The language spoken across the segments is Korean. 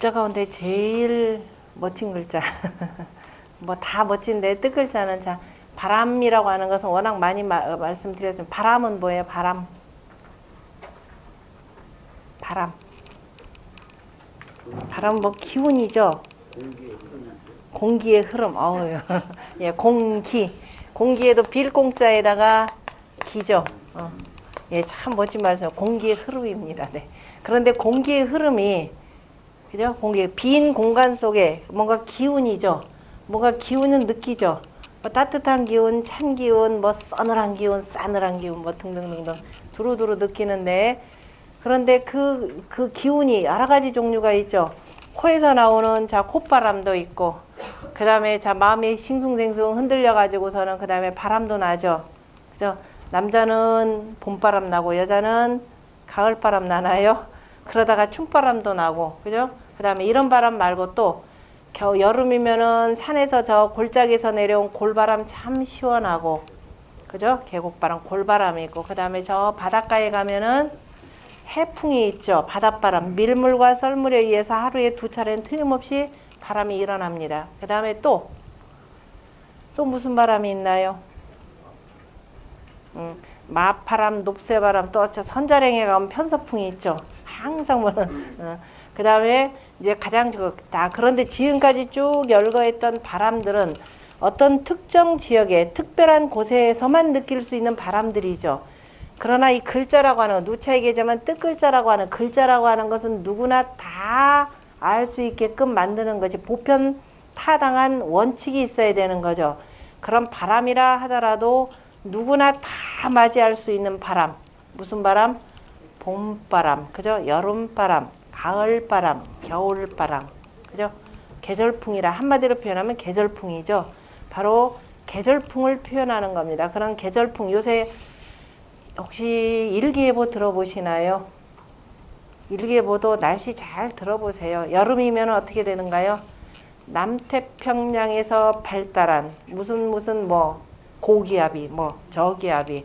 글자 가운데 제일 멋진 글자. 뭐 다 멋진데 뜻 글자는 자 바람이라고 하는 것은 워낙 많이 말씀드렸습니다. 바람은 뭐예요? 바람. 바람은 뭐 기운이죠. 공기의 흐름. 어우, 예, 공기에도 빌공자에다가 기죠. 예, 참 멋진 말씀. 공기의 흐름입니다. 네. 그런데 공기의 흐름이 그죠? 빈 공간 속에 뭔가 기운이죠. 뭔가 기운은 느끼죠. 뭐 따뜻한 기운, 찬 기운, 뭐 서늘한 기운, 싸늘한 기운, 뭐 등등등등 두루두루 느끼는데 그런데 그 기운이 여러 가지 종류가 있죠. 코에서 나오는 자 콧바람도 있고 그 다음에 자 마음이 싱숭생숭 흔들려 가지고서는 그 다음에 바람도 나죠. 그죠? 남자는 봄바람 나고 여자는 가을바람 나나요? 그러다가 춤바람도 나고 그죠? 그 다음에 이런 바람 말고 또 여름이면은 산에서 저 골짜기에서 내려온 골바람 참 시원하고 그죠? 계곡바람 골바람이 있고 그 다음에 저 바닷가에 가면은 해풍이 있죠. 바닷바람 밀물과 썰물에 의해서 하루에 2차례는 틀림없이 바람이 일어납니다. 그 다음에 또 무슨 바람이 있나요? 마바람, 높새바람, 또 선자령에 가면 편서풍이 있죠. 항상 보는. 그 다음에 이제 가장 그런데 지금까지 쭉 열거했던 바람들은 어떤 특정 지역에 특별한 곳에서만 느낄 수 있는 바람들이죠. 그러나 이 글자라고 하는 누차 얘기하자면 뜻글자라고 하는 글자라고 하는 것은 누구나 다 알 수 있게끔 만드는 것이 보편 타당한 원칙이 있어야 되는 거죠. 그런 바람이라 하더라도 누구나 다 맞이할 수 있는 바람. 무슨 바람? 봄바람, 그죠? 여름바람, 가을바람, 겨울바람, 그죠? 계절풍이라 한마디로 표현하면 계절풍이죠. 바로 계절풍을 표현하는 겁니다. 그런 계절풍, 요새 혹시 일기예보 들어보시나요? 일기예보도 날씨 잘 들어보세요. 여름이면 어떻게 되는가요? 남태평양에서 발달한 무슨 뭐 고기압이 뭐 저기압이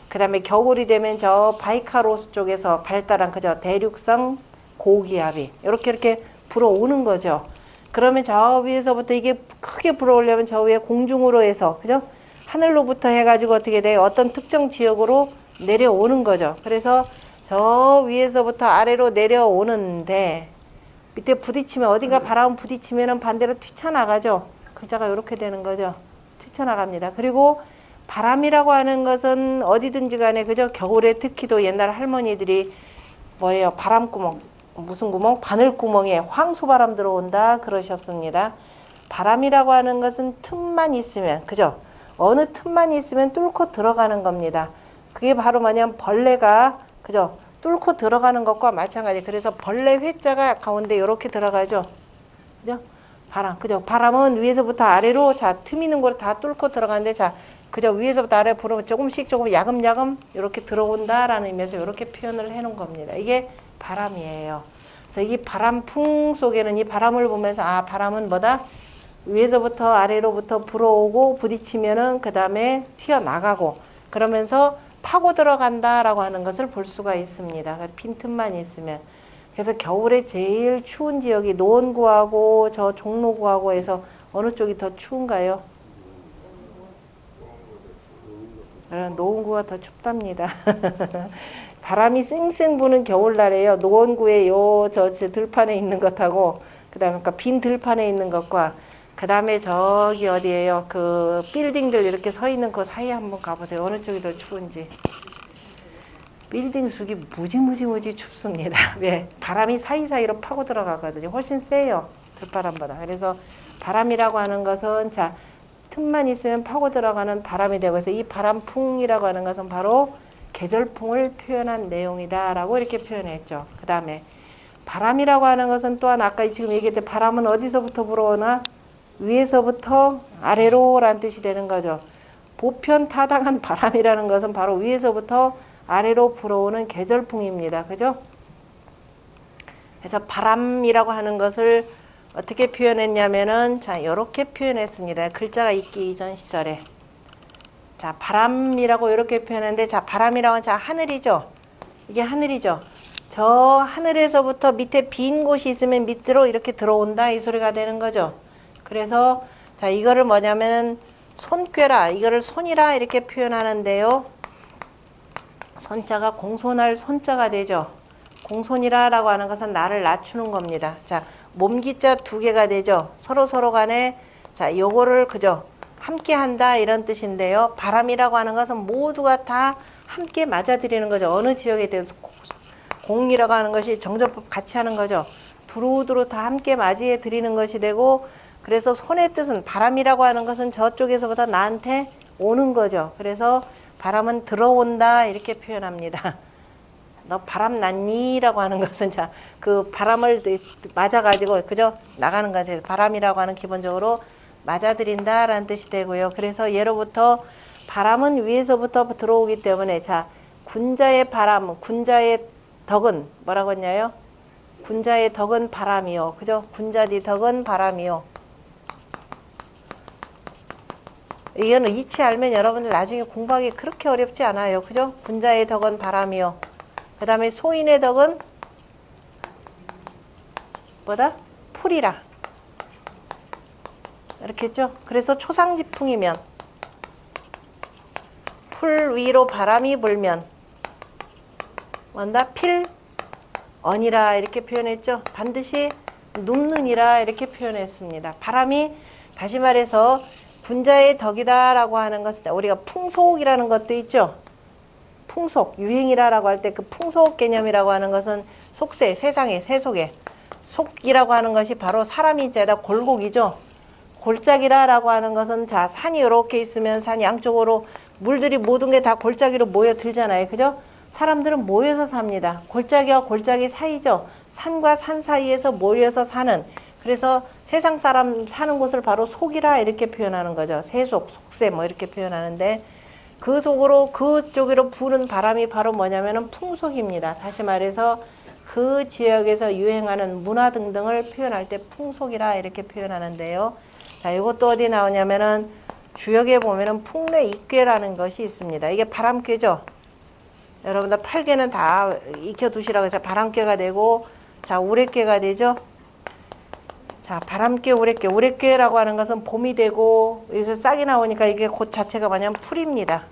그 다음에 겨울이 되면 저 바이카로스 쪽에서 발달한 그저 대륙성 고기압이 이렇게 불어오는 거죠. 그러면 저 위에서부터 이게 크게 불어오려면 저 위에 공중으로 해서 그죠? 하늘로부터 해가지고 어떻게 돼요? 어떤 특정 지역으로 내려오는 거죠. 그래서 저 위에서부터 아래로 내려오는데 밑에 부딪히면 어디가 바람 부딪히면은 반대로 튀쳐나가죠. 글자가 이렇게 되는 거죠. 튀쳐나갑니다. 그리고 바람이라고 하는 것은 어디든지 간에 그죠? 겨울에 특히도 옛날 할머니들이 뭐예요? 바람구멍 무슨 구멍? 바늘구멍에 황소바람 들어온다 그러셨습니다. 바람이라고 하는 것은 틈만 있으면 그죠? 어느 틈만 있으면 뚫고 들어가는 겁니다. 그게 바로 뭐냐면 벌레가 그죠? 뚫고 들어가는 것과 마찬가지. 그래서 벌레 회자가 가운데 이렇게 들어가죠. 그죠? 바람. 그죠? 바람은 위에서부터 아래로 자, 틈 있는 걸 다 뚫고 들어가는데 자, 그죠? 위에서부터 아래 불으면 조금씩 야금야금 이렇게 들어온다라는 의미에서 이렇게 표현을 해 놓은 겁니다. 이게 바람이에요. 그래서 이 바람풍 속에는 이 바람을 보면서 아, 바람은 뭐다? 위에서부터 아래로부터 불어오고 부딪히면은 그 다음에 튀어나가고 그러면서 파고 들어간다라고 하는 것을 볼 수가 있습니다. 빈틈만 있으면. 그래서 겨울에 제일 추운 지역이 노원구하고 저 종로구하고 해서 어느 쪽이 더 추운가요? 노원구가 더 춥답니다. 바람이 쌩쌩 부는 겨울날에요. 노원구에 저 들판에 있는 것하고 그다음에 빈 들판에 있는 것과 그 다음에 저기 어디에요? 그 빌딩들 이렇게 서 있는 그 사이에 한번 가보세요. 어느 쪽이 더 추운지. 빌딩 숲이 무지 춥습니다. 왜? 바람이 사이사이로 파고 들어가거든요. 훨씬 세요. 들바람보다. 그래서 바람이라고 하는 것은 자 틈만 있으면 파고 들어가는 바람이 되고 해서 이 바람풍이라고 하는 것은 바로 계절풍을 표현한 내용이다라고 이렇게 표현했죠. 그 다음에 바람이라고 하는 것은 또한 아까 지금 얘기했듯 바람은 어디서부터 불어오나? 위에서부터 아래로 라는 뜻이 되는 거죠. 보편 타당한 바람이라는 것은 바로 위에서부터 아래로 불어오는 계절풍입니다. 그죠? 그래서 바람이라고 하는 것을 어떻게 표현했냐면은 자, 요렇게 표현했습니다. 글자가 있기 이전 시절에. 자, 바람이라고 이렇게 표현했는데 자, 바람이라고 자, 하늘이죠. 이게 하늘이죠. 저 하늘에서부터 밑에 빈 곳이 있으면 밑으로 이렇게 들어온다 이 소리가 되는 거죠. 그래서 자 이거를 뭐냐면 손꾀라 이거를 손이라 이렇게 표현하는데요. 손자가 공손할 손자가 되죠. 공손이라라고 하는 것은 나를 낮추는 겁니다. 자 몸기자 두 개가 되죠. 서로 간에 자 요거를 그죠 함께 한다 이런 뜻인데요. 바람이라고 하는 것은 모두가 다 함께 맞아들이는 거죠. 어느 지역에 대해서 공이라고 하는 것이 정전법 같이 하는 거죠. 두루두루 다 함께 맞이해 드리는 것이 되고 그래서 손의 뜻은 바람이라고 하는 것은 저쪽에서부터 나한테 오는 거죠. 그래서 바람은 들어온다 이렇게 표현합니다. 너 바람 났니? 라고 하는 것은 자 그 바람을 맞아가지고 그죠 나가는 거죠. 바람이라고 하는 기본적으로 맞아들인다 라는 뜻이 되고요. 그래서 예로부터 바람은 위에서부터 들어오기 때문에 자 군자의 바람 군자의 덕은 뭐라고 했냐요? 군자의 덕은 바람이요. 그죠? 군자지 덕은 바람이요. 이거는 이치 알면 여러분들 나중에 공부하기 그렇게 어렵지 않아요. 그죠? 군자의 덕은 바람이요. 그 다음에 소인의 덕은 뭐다? 풀이라. 이렇게 했죠? 그래서 초상지풍이면 풀 위로 바람이 불면 뭔다? 필언이라 이렇게 표현했죠. 반드시 눕느니라 이렇게 표현했습니다. 바람이 다시 말해서 군자의 덕이다 라고 하는 것은 우리가 풍속이라는 것도 있죠. 풍속, 유행이라고 할 때 그 풍속 개념이라고 하는 것은 속세, 세상의 세속에 속이라고 하는 것이 바로 사람이 자에다 골곡이죠. 골짜기라고 하는 것은 자 산이 이렇게 있으면 산 양쪽으로 물들이 모든 게 다 골짜기로 모여들잖아요. 그죠? 사람들은 모여서 삽니다. 골짜기와 골짜기 사이죠. 산과 산 사이에서 모여서 사는 그래서 세상 사람 사는 곳을 바로 속이라 이렇게 표현하는 거죠. 세속, 속세 뭐 이렇게 표현하는데 그 속으로 그쪽으로 부는 바람이 바로 뭐냐면은 풍속입니다. 다시 말해서 그 지역에서 유행하는 문화 등등을 표현할 때 풍속이라 이렇게 표현하는데요. 자, 이것도 어디 나오냐면은 주역에 보면은 풍래익괴라는 것이 있습니다. 이게 바람꾀죠. 여러분들 8개는 다 익혀두시라고 해서 바람꾀가 되고 자 우레꾀가 되죠. 자 바람꾀 우레꾀 우레꾀라고 하는 것은 봄이 되고 여기서 싹이 나오니까 이게 곧 자체가 뭐냐면 풀입니다.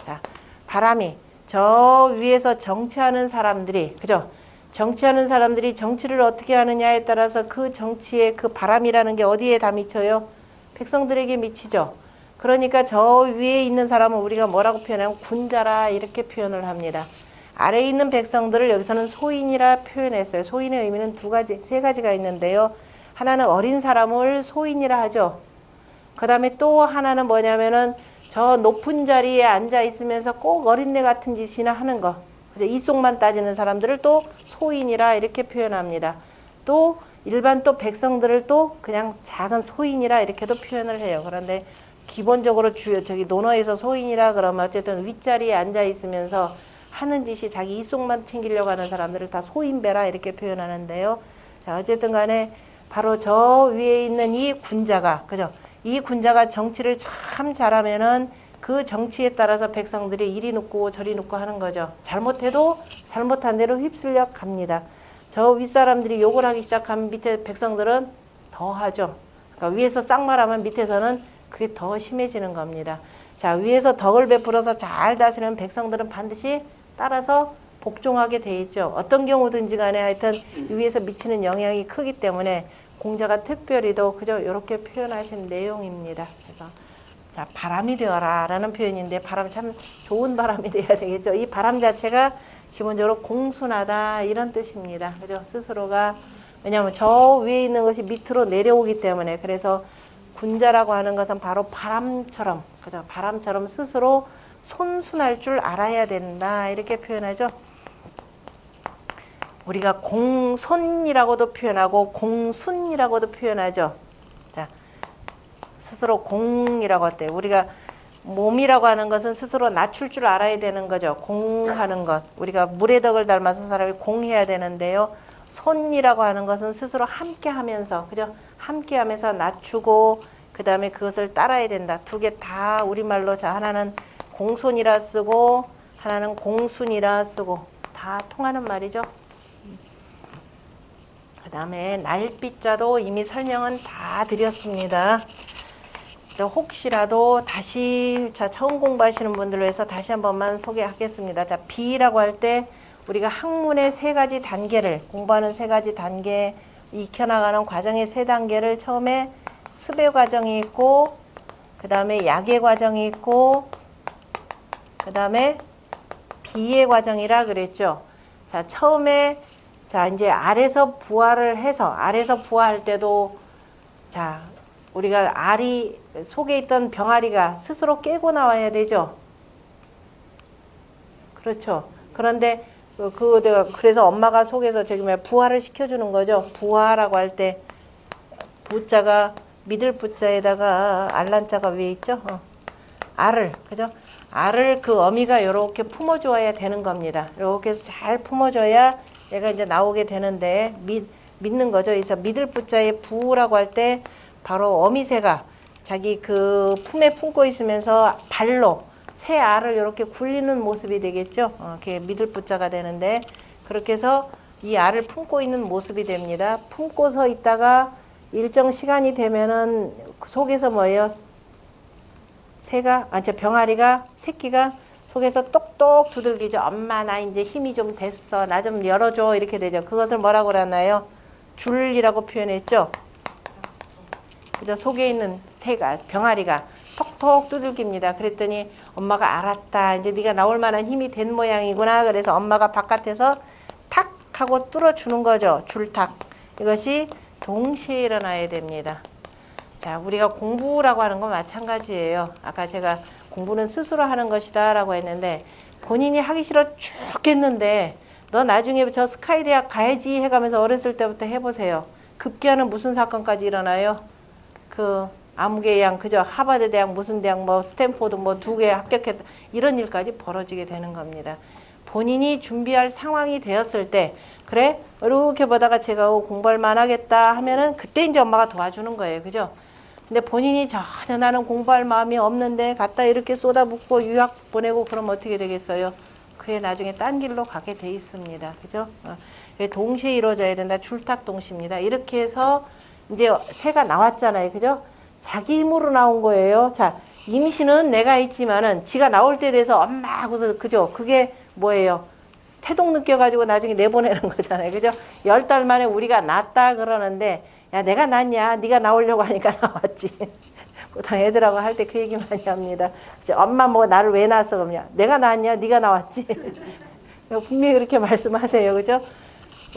자 바람이 저 위에서 정치하는 사람들이 그죠? 정치하는 사람들이 정치를 어떻게 하느냐에 따라서 그 정치의 그 바람이라는 게 어디에 다 미쳐요? 백성들에게 미치죠. 그러니까 저 위에 있는 사람은 우리가 뭐라고 표현하면 군자라 이렇게 표현을 합니다. 아래에 있는 백성들을 여기서는 소인이라 표현했어요. 소인의 의미는 세 가지가 있는데요. 하나는 어린 사람을 소인이라 하죠. 그 다음에 또 하나는 뭐냐면은 저 높은 자리에 앉아 있으면서 꼭 어린애 같은 짓이나 하는 거. 이속만 따지는 사람들을 또 소인이라 이렇게 표현합니다. 또 일반 또 백성들을 또 그냥 작은 소인이라 이렇게도 표현을 해요. 그런데 기본적으로 저기 논어에서 소인이라 그러면 어쨌든 윗자리에 앉아 있으면서 하는 짓이 자기 이속만 챙기려고 하는 사람들을 다 소인배라 이렇게 표현하는데요. 자, 어쨌든 간에 바로 저 위에 있는 이 군자가, 그죠? 이 군자가 정치를 참 잘하면은 그 정치에 따라서 백성들이 이리 눕고 저리 눕고 하는 거죠. 잘못해도 잘못한 대로 휩쓸려 갑니다. 저 윗사람들이 욕을 하기 시작하면 밑에 백성들은 더 하죠. 그러니까 위에서 쌍말하면 밑에서는 그게 더 심해지는 겁니다. 자, 위에서 덕을 베풀어서 잘 다스리는 백성들은 반드시 따라서 복종하게 돼 있죠. 어떤 경우든지 간에 하여튼 위에서 미치는 영향이 크기 때문에 공자가 특별히도 그저 이렇게 표현하신 내용입니다. 그래서 자, 바람이 되어라 라는 표현인데 바람 참 좋은 바람이 돼야 되겠죠. 이 바람 자체가 기본적으로 공순하다 이런 뜻입니다. 그죠? 스스로가 왜냐하면 저 위에 있는 것이 밑으로 내려오기 때문에 그래서 군자라고 하는 것은 바로 바람처럼 그죠? 바람처럼 스스로 손순할 줄 알아야 된다 이렇게 표현하죠. 우리가 공손이라고도 표현하고 공순이라고도 표현하죠. 자, 스스로 공이라고 할 때 우리가 몸이라고 하는 것은 스스로 낮출 줄 알아야 되는 거죠. 공하는 것. 우리가 물의 덕을 닮아서 사람이 공해야 되는데요. 손이라고 하는 것은 스스로 함께 하면서 그죠? 함께 하면서 낮추고 그 다음에 그것을 따라야 된다. 두 개 다 우리말로 자 하나는 공손이라 쓰고 하나는 공순이라 쓰고 다 통하는 말이죠. 그 다음에 날비자도 이미 설명은 다 드렸습니다. 혹시라도 다시 자 처음 공부하시는 분들을 위해서 다시 한 번만 소개하겠습니다. 자 비라고 할 때 우리가 학문의 세 가지 단계를 공부하는 세 가지 단계 익혀나가는 과정의 세 단계를 처음에 습의 과정이 있고 그 다음에 약의 과정이 있고 그 다음에 비의 과정이라 그랬죠. 자 처음에 자 이제 알에서 부화를 해서 알에서 부화할 때도 자 우리가 알이 속에 있던 병아리가 스스로 깨고 나와야 되죠. 그렇죠. 그런데 그래서 엄마가 속에서 저기 부화를 시켜주는 거죠. 부화라고 할 때 부자가 믿을 부자에다가 알란자가 위에 있죠. 알을 그죠? 알을 그 어미가 이렇게 품어줘야 되는 겁니다. 이렇게 해서 잘 품어줘야 얘가 이제 나오게 되는데 믿는 거죠. 그래서 믿을 부자의 부라고 할 때 바로 어미새가 자기 그 품에 품고 있으면서 발로 새 알을 이렇게 굴리는 모습이 되겠죠. 이렇게 믿을 부자가 되는데 그렇게 해서 이 알을 품고 있는 모습이 됩니다. 품고서 있다가 일정 시간이 되면은 속에서 뭐예요? 병아리가 새끼가 속에서 똑똑 두들기죠. 엄마 나 이제 힘이 좀 됐어. 나 좀 열어줘. 이렇게 되죠. 그것을 뭐라고 그러나요? 줄이라고 표현했죠. 그죠? 속에 있는 병아리가 톡톡 두들깁니다. 그랬더니 엄마가 알았다. 이제 네가 나올 만한 힘이 된 모양이구나. 그래서 엄마가 바깥에서 탁 하고 뚫어주는 거죠. 줄탁. 이것이 동시에 일어나야 됩니다. 자, 우리가 공부라고 하는 건 마찬가지예요. 아까 제가 공부는 스스로 하는 것이다 라고 했는데 본인이 하기 싫어 죽겠는데 너 나중에 저 스카이 대학 가야지 해가면서 어렸을 때부터 해보세요. 급기야는 무슨 사건까지 일어나요? 그 아무개 양 그저 하버드 대학 무슨 대학 뭐 스탠포드 뭐 2개 합격했다 이런 일까지 벌어지게 되는 겁니다. 본인이 준비할 상황이 되었을 때 그래 이렇게 보다가 제가 공부할 만하겠다 하면은 그때 이제 엄마가 도와주는 거예요. 그죠? 근데 본인이 전혀 나는 공부할 마음이 없는데 갖다 이렇게 쏟아붓고 유학 보내고 그러면 어떻게 되겠어요? 그게 나중에 딴 길로 가게 돼 있습니다. 그죠? 동시에 이루어져야 된다. 줄탁동시입니다. 이렇게 해서 이제 새가 나왔잖아요. 그죠? 자기 힘으로 나온 거예요. 자, 임신은 내가 했지만은 지가 나올 때 돼서 엄마 하고서 그죠? 그게 뭐예요? 태동 느껴가지고 나중에 내보내는 거잖아요. 그죠? 10달 만에 우리가 낳았다 그러는데 야 내가 낳냐? 네가 나오려고 하니까 나왔지. 보통 애들하고 할 때 그 얘기 많이 합니다. 그죠? 엄마 뭐 나를 왜 낳았어? 그러냐? 내가 낳았냐? 네가 나왔지. 분명히 그렇게 말씀하세요. 그죠?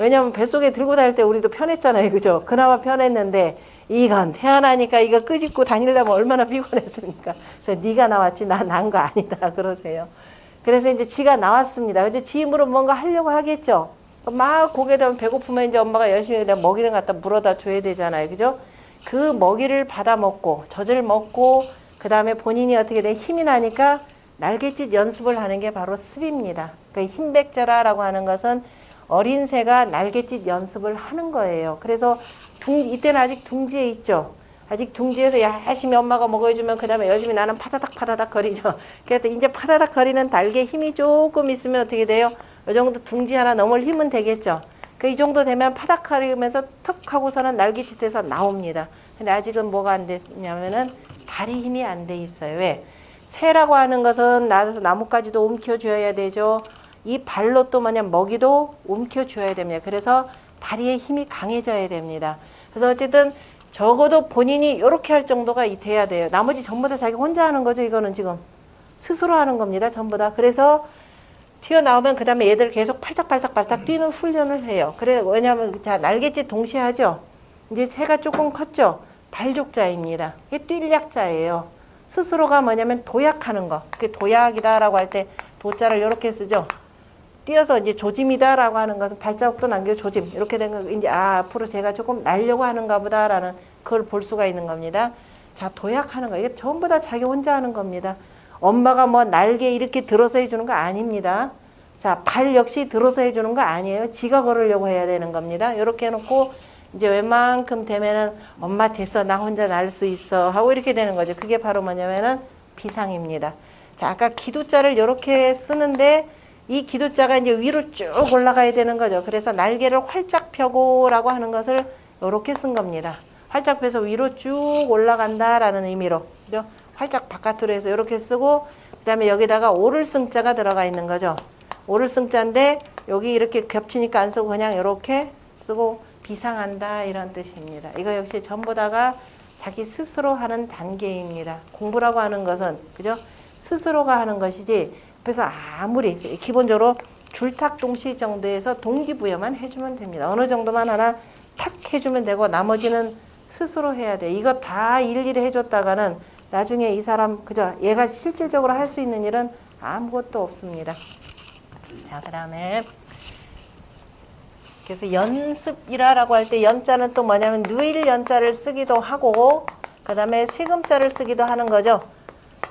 왜냐면 뱃속에 들고 다닐 때 우리도 편했잖아요. 그죠? 그나마 편했는데 이건 태어나니까 이거 끄집고 다니려면 얼마나 피곤했습니까? 그래서 네가 나왔지 나 난 거 아니다 그러세요. 그래서 이제 지가 나왔습니다. 이제 지 힘으로 뭔가 하려고 하겠죠. 막 고개를 배고프면 이제 엄마가 열심히 그냥 먹이를 갖다 물어다 줘야 되잖아요. 그죠? 그 먹이를 받아 먹고 젖을 먹고 그 다음에 본인이 어떻게 된 힘이 나니까 날갯짓 연습을 하는 게 바로 습입니다. 그 힘백자라라고 하는 것은 어린 새가 날갯짓 연습을 하는 거예요. 그래서 이때는 아직 둥지에 있죠. 아직 둥지에서 열심히 엄마가 먹어주면 그 다음에 열심히 나는 파다닥 거리죠. 그래서 이제 파다닥 거리는 달걀 힘이 조금 있으면 어떻게 돼요? 이 정도 둥지 하나 넘을 힘은 되겠죠. 이 정도 되면 파닥 거리면서 툭 하고서는 날갯짓해서 나옵니다. 근데 아직은 뭐가 안 됐냐면은 다리 힘이 안 돼 있어요. 왜? 새라고 하는 것은 나뭇가지도 움켜쥐어야 되죠. 이 발로 또 먹이도 움켜쥐어야 됩니다. 그래서 다리의 힘이 강해져야 됩니다. 그래서 어쨌든 적어도 본인이 이렇게 할 정도가 돼야 돼요. 나머지 전부 다 자기 혼자 하는 거죠. 이거는 지금 스스로 하는 겁니다. 전부 다. 그래서 튀어나오면 그 다음에 얘들 계속 팔딱팔딱 뛰는 훈련을 해요. 그래 왜냐하면 자 날갯짓 동시에 하죠. 이제 새가 조금 컸죠. 발족자입니다. 이게 뛸약자예요. 스스로가 뭐냐면 도약하는 거. 그게 도약이다라고 할 때 도자를 이렇게 쓰죠. 뛰어서 이제 조짐이다라고 하는 것은 발자국도 남겨 조짐. 이렇게 된 거 이제 앞으로 제가 조금 날려고 하는가 보다라는 그걸 볼 수가 있는 겁니다. 자, 도약하는 거. 이게 전부 다 자기 혼자 하는 겁니다. 엄마가 뭐 날개 이렇게 들어서 해주는 거 아닙니다. 자, 발 역시 들어서 해주는 거 아니에요. 지가 걸으려고 해야 되는 겁니다. 이렇게 해놓고 이제 웬만큼 되면은 엄마 됐어. 나 혼자 날 수 있어. 하고 이렇게 되는 거죠. 그게 바로 뭐냐면은 비상입니다. 자, 아까 기두자를 이렇게 쓰는데 이 기도자가 이제 위로 쭉 올라가야 되는 거죠. 그래서 날개를 활짝 펴고라고 하는 것을 이렇게 쓴 겁니다. 활짝 펴서 위로 쭉 올라간다라는 의미로, 그죠? 활짝 바깥으로 해서 이렇게 쓰고, 그 다음에 여기다가 오를 승자가 들어가 있는 거죠. 오를 승자인데 여기 이렇게 겹치니까 안 쓰고 그냥 이렇게 쓰고 비상한다 이런 뜻입니다. 이거 역시 전부 다가 자기 스스로 하는 단계입니다. 공부라고 하는 것은, 그죠? 스스로가 하는 것이지, 그래서 아무리 기본적으로 줄탁동시 정도에서 동기부여만 해주면 됩니다. 어느 정도만 하나 탁 해주면 되고 나머지는 스스로 해야 돼. 이거 다 일일이 해줬다가는 나중에 이 사람, 그죠? 얘가 실질적으로 할 수 있는 일은 아무것도 없습니다. 자, 그 다음에 그래서 연습이라고 할 때 연자는 또 뭐냐면 누일 연자를 쓰기도 하고, 그 다음에 세금자를 쓰기도 하는 거죠.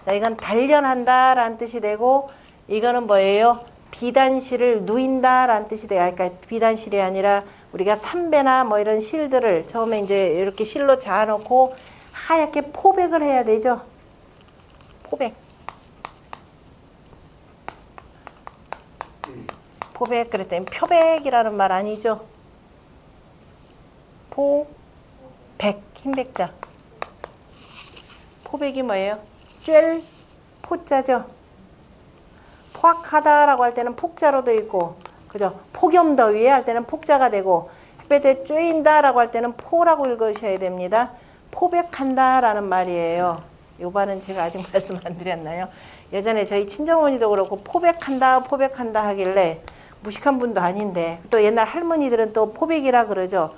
자, 이건 단련한다 라는 뜻이 되고, 이거는 뭐예요? 비단실을 누인다 라는 뜻이 돼요. 그러니까 비단실이 아니라 우리가 삼배나 뭐 이런 실들을 처음에 이제 이렇게 실로 자아놓고 하얗게 포백을 해야 되죠. 포백. 포백 그랬더니 표백이라는 말 아니죠. 포백, 흰백자. 포백이 뭐예요? 쬐, 포자죠. 포악하다라고 할 때는 폭자로도 있고, 그죠? 폭염더위에 할 때는 폭자가 되고, 햇볕에 쬐인다라고 할 때는 포라고 읽으셔야 됩니다. 포백한다라는 말이에요. 요반은 제가 아직 말씀 안 드렸나요? 예전에 저희 친정어머니도 그렇고 포백한다 포백한다 하길래 무식한 분도 아닌데, 또 옛날 할머니들은 또 포백이라 그러죠.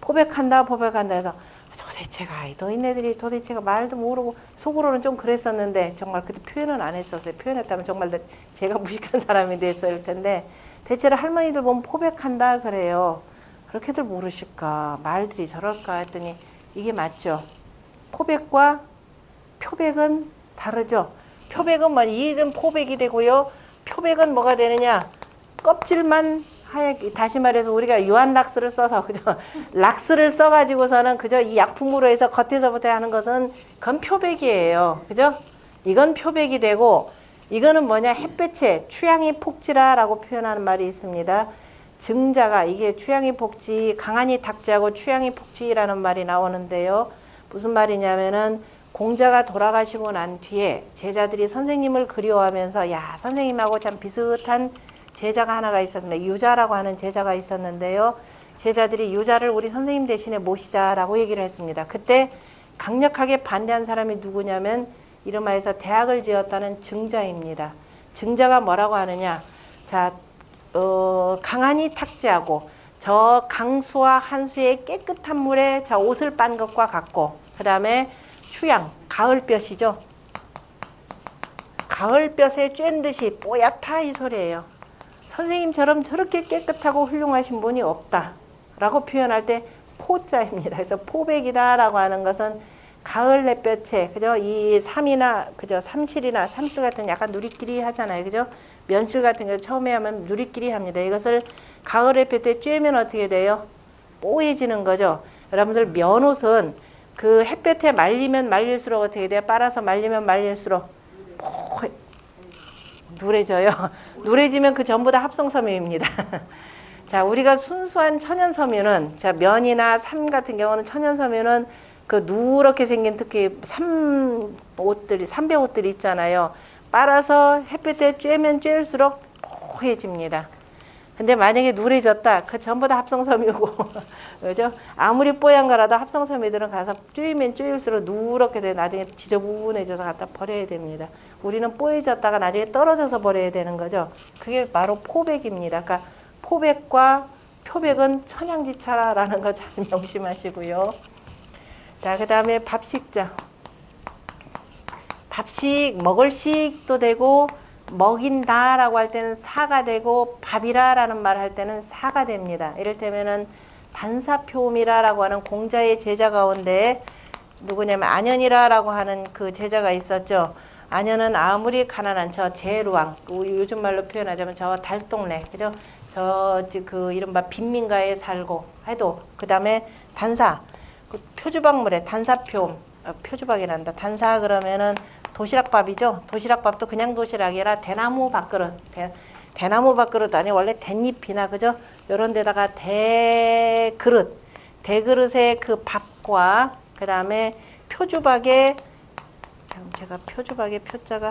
포백한다 포백한다 해서 도대체가 너희네들이 도대체가 말도 모르고, 속으로는 좀 그랬었는데 정말 그때 표현은 안 했었어요. 표현했다면 정말 제가 무식한 사람이 됐을 텐데, 대체로 할머니들 보면 포백한다 그래요. 그렇게들 모르실까, 말들이 저럴까 했더니 이게 맞죠. 포백과 표백은 다르죠. 표백은 뭐 이든 포백이 되고요. 표백은 뭐가 되느냐, 껍질만 하얗게, 다시 말해서 우리가 유한락스를 써서, 그죠? 락스를 써가지고서는 그죠? 이 약품으로 해서 겉에서부터 하는 것은 그건 표백이에요. 그죠? 이건 표백이 되고, 이거는 뭐냐, 햇볕에 취향이 폭지라라고 표현하는 말이 있습니다. 증자가, 이게 취향이 폭지, 강한이 탁지하고 취향이 폭지라는 말이 나오는데요. 무슨 말이냐면은 공자가 돌아가시고 난 뒤에 제자들이 선생님을 그리워하면서, 야, 선생님하고 참 비슷한 제자가 하나가 있었습니다. 유자라고 하는 제자가 있었는데요. 제자들이 유자를 우리 선생님 대신에 모시자라고 얘기를 했습니다. 그때 강력하게 반대한 사람이 누구냐면 이름하여서 대학을 지었다는 증자입니다. 증자가 뭐라고 하느냐, 자, 강한이 탁지하고 저 강수와 한수의 깨끗한 물에 저 옷을 빤 것과 같고, 그 다음에 추양, 가을볕이죠. 가을볕에 쬐는 듯이 뽀얗다 이 소리예요. 선생님처럼 저렇게 깨끗하고 훌륭하신 분이 없다 라고 표현할 때 포자입니다. 그래서 포백이다 라고 하는 것은 가을 햇볕에, 그죠? 이 삼이나, 그죠? 삼실이나 삼실 같은 약간 누리끼리 하잖아요. 그죠? 면실 같은 거 처음에 하면 누리끼리 합니다. 이것을 가을 햇볕에 쬐면 어떻게 돼요? 뽀얘지는 거죠. 여러분들 면옷은 그 햇볕에 말리면 말릴수록 어떻게 돼요? 빨아서 말리면 말릴수록 누래져요. 누래지면 그 전부 다 합성섬유입니다. 자, 우리가 순수한 천연섬유는, 자, 면이나 삼 같은 경우는 천연섬유는 그 누렇게 생긴 특히 삼배 옷들이 있잖아요. 빨아서 햇볕에 쬐면 쬐일수록 포해집니다. 근데 만약에 누래졌다, 그 전부 다 합성섬유고, 그죠? 아무리 뽀얀 거라도 합성섬유들은 가서 쬐면 쬐일수록 누렇게 돼 나중에 지저분해져서 갖다 버려야 됩니다. 우리는 뽀얘졌다가 나중에 떨어져서 버려야 되는 거죠. 그게 바로 포백입니다. 그러니까 포백과 표백은 천양지차라는 거 잘 명심하시고요. 자, 그 다음에 밥식자. 밥식, 먹을 식도 되고, 먹인다라고 할 때는 사가 되고, 밥이라라는 말 할 때는 사가 됩니다. 이를테면은 단사표음이라라고 하는 공자의 제자 가운데 누구냐면 안현이라라고 하는 그 제자가 있었죠. 안현은 아무리 가난한 저 제루왕, 요즘 말로 표현하자면 저 달동네, 그죠? 그 이른바 빈민가에 살고 해도, 그 다음에 단사, 그 표주박물에 단사표음, 표주박이 난다. 단사 그러면은 도시락밥이죠. 도시락밥도 그냥 도시락이 아니라 대나무 밥그릇, 대나무 밥그릇 아니 원래 댄잎이나 그죠? 요런 데다가 대그릇에 그 밥과 그 다음에 표주박에 제가 표주박의 표자가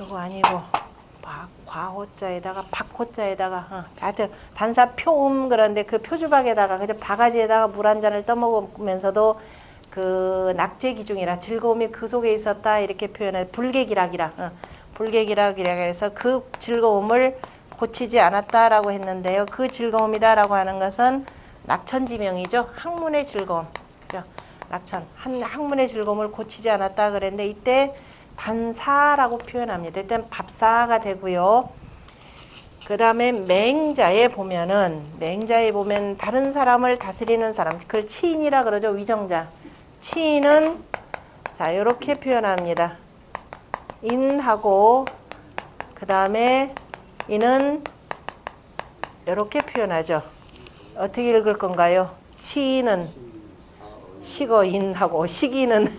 요거 아니고 과호자에다가 박호자에다가 하여튼 단사 표음 그런데 그 표주박에다가 그죠? 바가지에다가 물 한 잔을 떠먹으면서도 그 낙제 기중이라 즐거움이 그 속에 있었다 이렇게 표현해 불객이락이라 불객이락이라 해서 그 즐거움을 고치지 않았다라고 했는데요. 그 즐거움이다라고 하는 것은 낙천지명이죠. 학문의 즐거움. 그죠? 낙천 학문의 즐거움을 고치지 않았다 그랬는데 이때 단사라고 표현합니다. 일단 밥사가 되고요. 그 다음에 맹자에 보면 다른 사람을 다스리는 사람 그걸 치인이라 그러죠. 위정자. 치인은 자 이렇게 표현합니다. 인하고 그 다음에 이는 이렇게 표현하죠. 어떻게 읽을 건가요? 치인은 식어인하고 식이는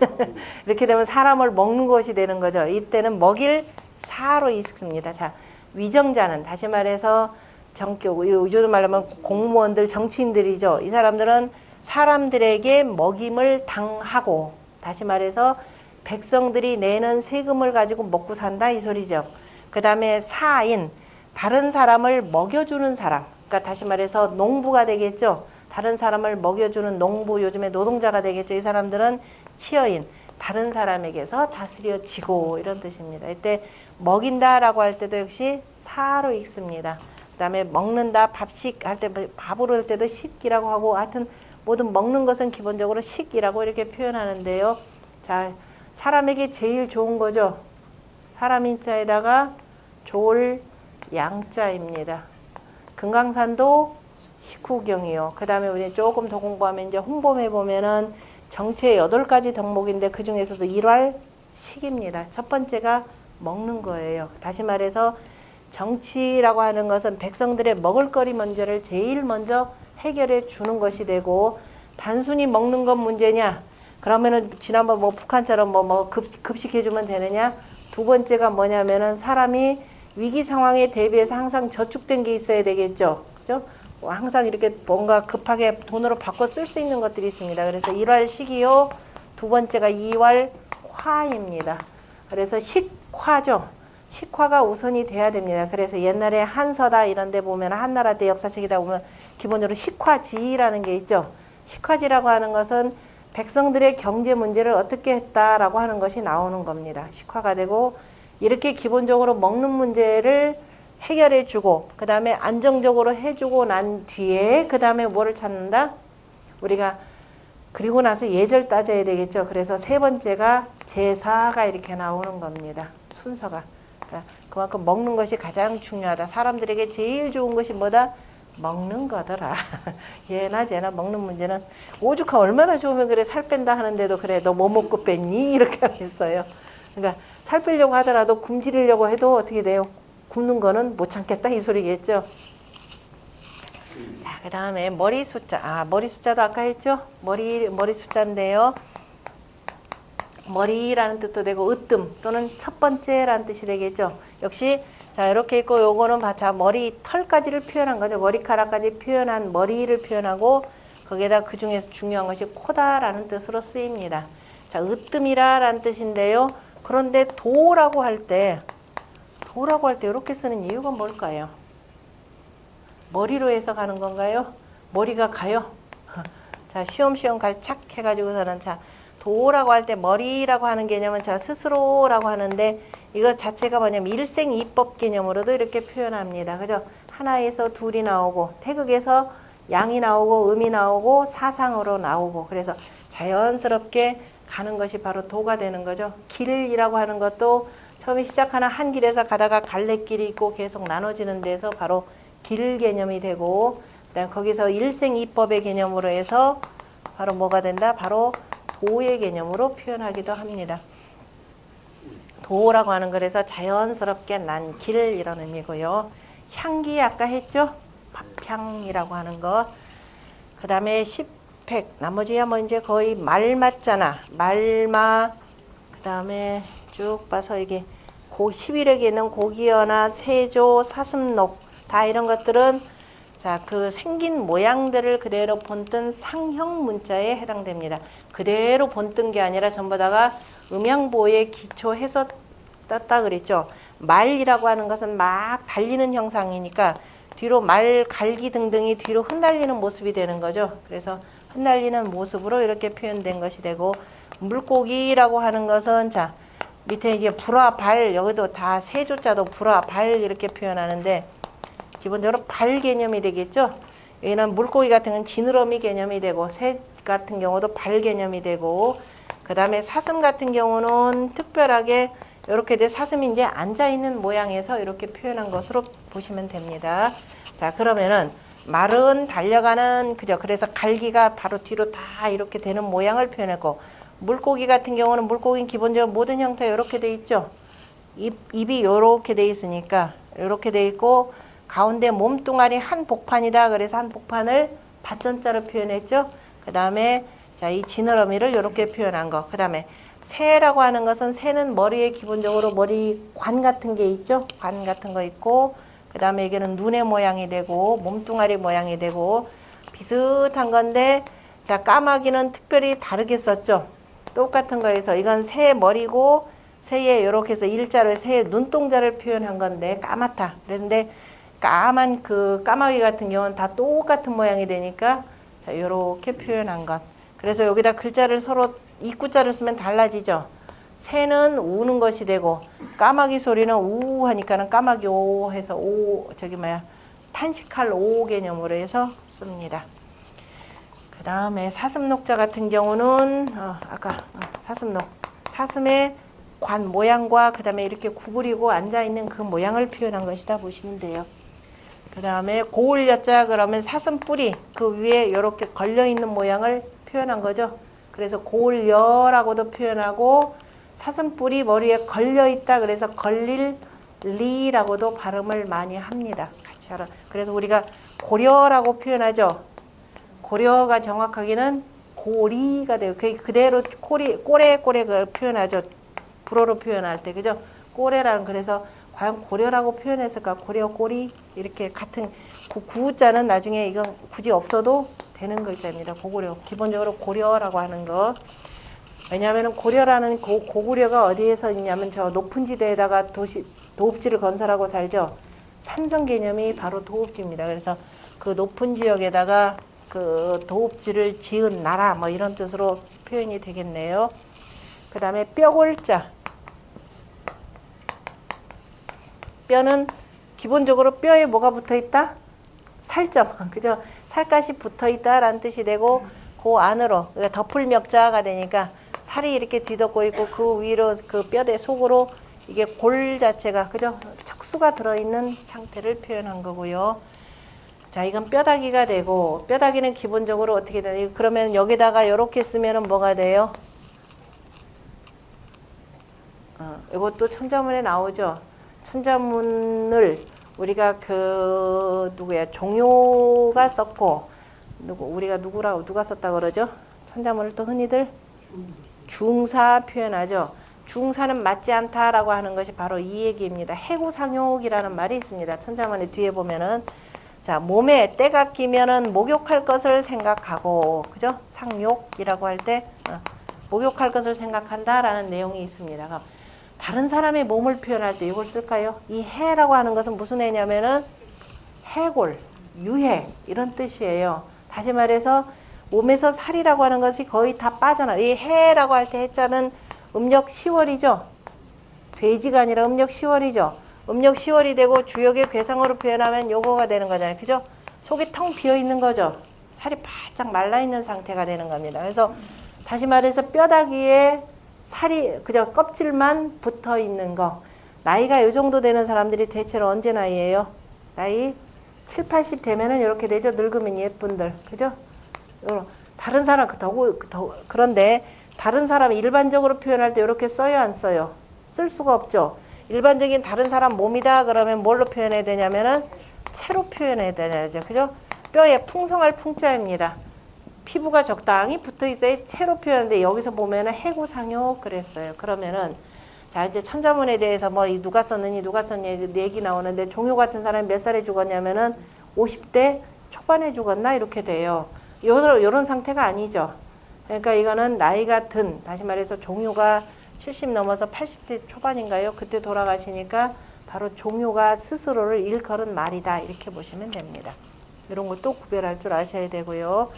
이렇게 되면 사람을 먹는 것이 되는 거죠. 이때는 먹일 사로 있습니다. 자, 위정자는 다시 말해서 요즘 말하면 공무원들, 정치인들이죠. 이 사람들은 사람들에게 먹임을 당하고 다시 말해서 백성들이 내는 세금을 가지고 먹고 산다 이 소리죠. 그 다음에 사인, 다른 사람을 먹여주는 사람. 그러니까 다시 말해서 농부가 되겠죠. 다른 사람을 먹여주는 농부, 요즘에 노동자가 되겠죠. 이 사람들은 치어인, 다른 사람에게서 다스려지고 이런 뜻입니다. 이때 먹인다라고 할 때도 역시 사로 읽습니다. 그 다음에 먹는다, 밥식 할 때, 밥으로 할 때도 식이라고 하고 하여튼 모든 먹는 것은 기본적으로 식이라고 이렇게 표현하는데요. 자, 사람에게 제일 좋은 거죠. 사람 인자에다가 좋을 양자입니다. 금강산도 식후경이요. 그 다음에 우리 조금 더 공부하면 이제 홍범에 보면은 정체의 8가지 덕목인데 그 중에서도 일활식입니다. 첫 번째가 먹는 거예요. 다시 말해서 정치라고 하는 것은 백성들의 먹을거리 문제를 제일 먼저 해결해 주는 것이 되고 단순히 먹는 것 문제냐? 그러면은 지난번 뭐 북한처럼 급식해 주면 되느냐? 두 번째가 뭐냐면은 사람이 위기 상황에 대비해서 항상 저축된 게 있어야 되겠죠. 그죠? 항상 이렇게 뭔가 급하게 돈으로 바꿔 쓸 수 있는 것들이 있습니다. 그래서 일활식이요. 두 번째가 이활화입니다. 그래서 식화죠. 식화가 우선이 돼야 됩니다. 그래서 옛날에 한서다 이런 데 보면 한나라 때 역사책이다 보면 기본적으로 식화지라는 게 있죠. 식화지라고 하는 것은 백성들의 경제 문제를 어떻게 했다라고 하는 것이 나오는 겁니다. 식화가 되고 이렇게 기본적으로 먹는 문제를 해결해 주고 그 다음에 안정적으로 해주고 난 뒤에 그 다음에 뭐를 찾는다? 우리가 그리고 나서 예절 따져야 되겠죠. 그래서 세 번째가 제사가 이렇게 나오는 겁니다. 순서가. 그러니까 그만큼 먹는 것이 가장 중요하다. 사람들에게 제일 좋은 것이 뭐다? 먹는 거더라. 얘나 쟤나 먹는 문제는 오죽하 얼마나 좋으면 그래 살 뺀다 하는데도 그래 너 뭐 먹고 뺐니? 이렇게 하겠어요. 그러니까 살 빼려고 하더라도 굶주리려고 해도 어떻게 돼요? 굶는 거는 못 참겠다 이 소리겠죠. 자, 그 다음에 머리 숫자. 머리 숫자도 아까 했죠? 머리 숫자인데요. 머리라는 뜻도 되고 으뜸 또는 첫 번째라는 뜻이 되겠죠. 역시 자 이렇게 있고 요거는 자 머리 털까지를 표현한 거죠. 머리카락까지 표현한 머리를 표현하고 거기에다 그 중에서 중요한 것이 코다라는 뜻으로 쓰입니다. 자 으뜸이라는 뜻인데요. 그런데 도라고 할 때 이렇게 쓰는 이유가 뭘까요? 머리로 해석하는 건가요? 머리가 가요? 자, 쉬엄쉬엄 갈착 해가지고서는 자, 도라고 할 때 머리라고 하는 개념은 자, 스스로라고 하는데 이거 자체가 뭐냐면 일생이법 개념으로도 이렇게 표현합니다. 그죠? 하나에서 둘이 나오고 태극에서 양이 나오고 음이 나오고 사상으로 나오고 그래서 자연스럽게 가는 것이 바로 도가 되는 거죠. 길이라고 하는 것도 처음에 시작하는 한 길에서 가다가 갈래길이 있고 계속 나눠지는 데서 바로 길 개념이 되고 그다음 거기서 일생이법의 개념으로 해서 바로 뭐가 된다? 바로 도의 개념으로 표현하기도 합니다. 도라고 하는 그래서 자연스럽게 난 길 이런 의미고요. 향기 아까 했죠? 밥향이라고 하는 거. 그 다음에 십팩 나머지야 뭐 이제 거의 말 맞잖아. 말마 그 다음에 쭉 봐서 이게 11역에 있는 고기여나 세조, 사슴록 다 이런 것들은 자, 그 생긴 모양들을 그대로 본뜬 상형 문자에 해당됩니다. 그대로 본뜬 게 아니라 전부 다가 음양보호에 기초해서 떴다 그랬죠. 말이라고 하는 것은 막 달리는 형상이니까 뒤로 말, 갈기 등등이 뒤로 흩날리는 모습이 되는 거죠. 그래서 흩날리는 모습으로 이렇게 표현된 것이 되고, 물고기라고 하는 것은 자, 밑에 이게 불화, 발, 여기도 다 세조자도 불화, 발 이렇게 표현하는데 기본적으로 발 개념이 되겠죠. 여기는 물고기 같은 건 지느러미 개념이 되고, 새 같은 경우도 발 개념이 되고, 그 다음에 사슴 같은 경우는 특별하게 이렇게 돼 사슴이 이제 앉아있는 모양에서 이렇게 표현한 것으로 보시면 됩니다. 자, 그러면은 말은 달려가는, 그죠? 그래서 갈기가 바로 뒤로 다 이렇게 되는 모양을 표현했고, 물고기 같은 경우는 물고기는 기본적으로 모든 형태 이렇게 돼 있죠. 입이 이렇게 돼 있으니까 이렇게 돼 있고, 가운데 몸뚱아리 한 복판이다. 그래서 한 복판을 밭전자로 표현했죠. 그 다음에 자, 이 지느러미를 이렇게 표현한 거. 그 다음에 새라고 하는 것은 새는 머리에 기본적으로 머리 관 같은 게 있죠. 관 같은 거 있고, 그 다음에 이게는 눈의 모양이 되고 몸뚱아리 모양이 되고 비슷한 건데, 자, 까마귀는 특별히 다르게 썼죠. 똑같은 거에서 이건 새 머리고 새에 이렇게 해서 일자로 새의 눈동자를 표현한 건데 까맣다. 그런데 까만 그 까마귀 같은 경우는 다 똑같은 모양이 되니까 자, 이렇게 표현한 것. 그래서 여기다 글자를 서로 입구자를 쓰면 달라지죠. 새는 우는 것이 되고, 까마귀 소리는 우 하니까는 까마귀 오 해서 오, 저기 뭐야, 탄식할 오 개념으로 해서 씁니다. 그 다음에 사슴록자 같은 경우는 아까 사슴록, 사슴의 관 모양과 그 다음에 이렇게 구부리고 앉아있는 그 모양을 표현한 것이다 보시면 돼요. 그 다음에 고울여자 그러면 사슴 뿌리 그 위에 이렇게 걸려있는 모양을 표현한 거죠. 그래서 고울여라고도 표현하고, 사슴 뿌리 머리에 걸려있다 그래서 걸릴 리라고도 발음을 많이 합니다. 같이 알아. 그래서 우리가 고려라고 표현하죠. 고려가 정확하게는 고리가 돼요. 그대로 꼬레 그 표현하죠. 불어로 표현할 때, 그죠? 꼬레라는, 그래서 과연 고려라고 표현했을까? 고려, 꼬리 이렇게 같은 구자는 나중에 이건 굳이 없어도 되는 글자입니다. 고구려. 기본적으로 고려라고 하는 거. 왜냐하면 고려라는 고구려가 어디에서 있냐면 저 높은 지대에다가 도읍지를 건설하고 살죠. 산성 개념이 바로 도읍지입니다. 그래서 그 높은 지역에다가 그 도읍지를 지은 나라 뭐 이런 뜻으로 표현이 되겠네요. 그 다음에 뼈골자. 뼈는 기본적으로 뼈에 뭐가 붙어 있다? 살점. 그죠? 살갗이 붙어 있다라는 뜻이 되고, 그 안으로 그러니까 덮을멱자가 되니까 살이 이렇게 뒤덮고 있고 그 위로 그 뼈대 속으로 이게 골 자체가, 그죠? 척수가 들어있는 상태를 표현한 거고요. 자, 이건 뼈다귀가 되고, 뼈다귀는 기본적으로 어떻게 되나요? 그러면 여기다가 이렇게 쓰면은 뭐가 돼요? 이것도 천자문에 나오죠. 천자문을 우리가 그 누구야 종효가 썼고, 우리가 누가 썼다 그러죠? 천자문을 또 흔히들 중사 표현하죠. 중사는 맞지 않다라고 하는 것이 바로 이 얘기입니다. 해구상욕이라는 말이 있습니다. 천자문의 뒤에 보면은 자, 몸에 때가 끼면은 목욕할 것을 생각하고, 그죠? 상욕이라고 할 때 목욕할 것을 생각한다라는 내용이 있습니다. 다른 사람의 몸을 표현할 때 이걸 쓸까요? 이 해라고 하는 것은 무슨 해냐면은 해골, 유해 이런 뜻이에요. 다시 말해서 몸에서 살이라고 하는 것이 거의 다 빠져나. 이 해라고 할 때 해자는 음력 10월이죠. 돼지가 아니라 음력 10월이죠. 음력 10월이 되고 주역의 괴상으로 표현하면 요거가 되는 거잖아요. 그죠? 속이 텅 비어 있는 거죠. 살이 바짝 말라 있는 상태가 되는 겁니다. 그래서 다시 말해서 뼈다귀에 살이 그저 껍질만 붙어 있는 거. 나이가 이 정도 되는 사람들이 대체로 언제 나이에요? 나이 7, 80 되면은 이렇게 되죠. 늙으면 예쁜들. 그죠? 다른 사람 그런데 다른 사람 일반적으로 표현할 때 이렇게 써요, 안 써요? 쓸 수가 없죠. 일반적인 다른 사람 몸이다 그러면 뭘로 표현해야 되냐면은 채로 표현해야 되죠. 그죠? 뼈에 풍성할 풍자입니다. 피부가 적당히 붙어 있어야 채로 표현하는데 여기서 보면은 해구상욕 그랬어요. 그러면은 자, 이제 천자문에 대해서 뭐 누가 썼느니 누가 썼느니 얘기 나오는데 종효 같은 사람이 몇 살에 죽었냐면은 50대 초반에 죽었나 이렇게 돼요. 요런 상태가 아니죠. 그러니까 이거는 나이가 든, 다시 말해서 종효가 70 넘어서 80대 초반인가요? 그때 돌아가시니까 바로 종효가 스스로를 일컬은 말이다. 이렇게 보시면 됩니다. 이런 것도 구별할 줄 아셔야 되고요.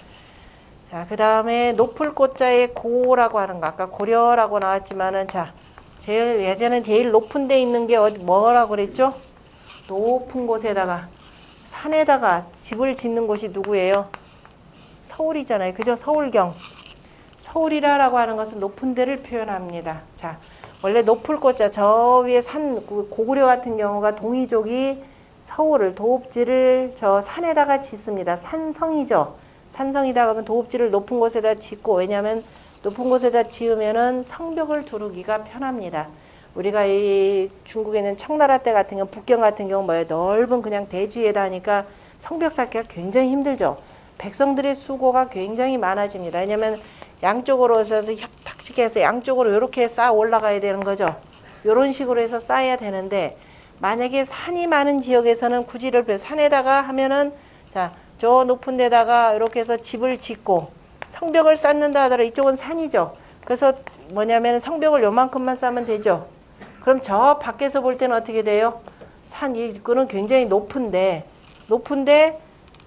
자, 그 다음에 높을 꽃자에 고라고 하는 거. 아까 고려라고 나왔지만은, 자, 예전엔 제일 높은 데 있는 게 뭐라고 그랬죠? 높은 곳에다가, 산에다가 집을 짓는 곳이 누구예요? 서울이잖아요. 그죠? 서울경. 서울이라고 하는 것은 높은 데를 표현합니다. 자, 원래 높을 꽃자, 저 위에 산, 고구려 같은 경우가 동이족이 서울을, 도읍지를 저 산에다가 짓습니다. 산성이죠. 산성이다 그러면 도읍지를 높은 곳에다 짓고, 왜냐하면 높은 곳에다 지으면은 성벽을 두르기가 편합니다. 우리가 이 중국에 있는 청나라 때 같은 경우, 북경 같은 경우 뭐예요? 넓은 그냥 대지에다 하니까 성벽 쌓기가 굉장히 힘들죠. 백성들의 수고가 굉장히 많아집니다. 왜냐하면 양쪽으로 해서 협탁식 해서 양쪽으로 이렇게 쌓아 올라가야 되는 거죠. 이런 식으로 해서 쌓아야 되는데, 만약에 산이 많은 지역에서는 굳이 이렇게 산에다가 하면은, 자, 저 높은 데다가 이렇게 해서 집을 짓고 성벽을 쌓는다 하더라도 이쪽은 산이죠. 그래서 뭐냐면 성벽을 요만큼만 쌓으면 되죠. 그럼 저 밖에서 볼 때는 어떻게 돼요? 이거는 굉장히 높은데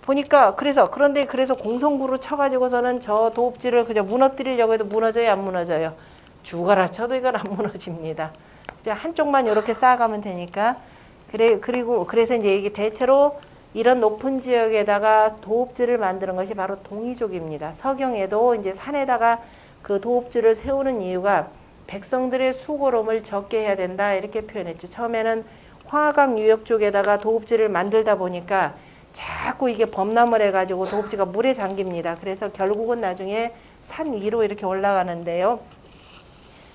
보니까 그런데 공성구로 쳐가지고서는 저 도읍지를 그냥 무너뜨리려고 해도 무너져요, 안 무너져요? 죽어라 쳐도 이건 안 무너집니다. 이제 한쪽만 이렇게 쌓아가면 되니까. 그래서 이제 이게 대체로 이런 높은 지역에다가 도읍지를 만드는 것이 바로 동이족입니다. 서경에도 이제 산에다가 그 도읍지를 세우는 이유가 백성들의 수고로움을 적게 해야 된다 이렇게 표현했죠. 처음에는 화강 유역 쪽에다가 도읍지를 만들다 보니까 자꾸 이게 범람을 해가지고 도읍지가 물에 잠깁니다. 그래서 결국은 나중에 산 위로 이렇게 올라가는데요.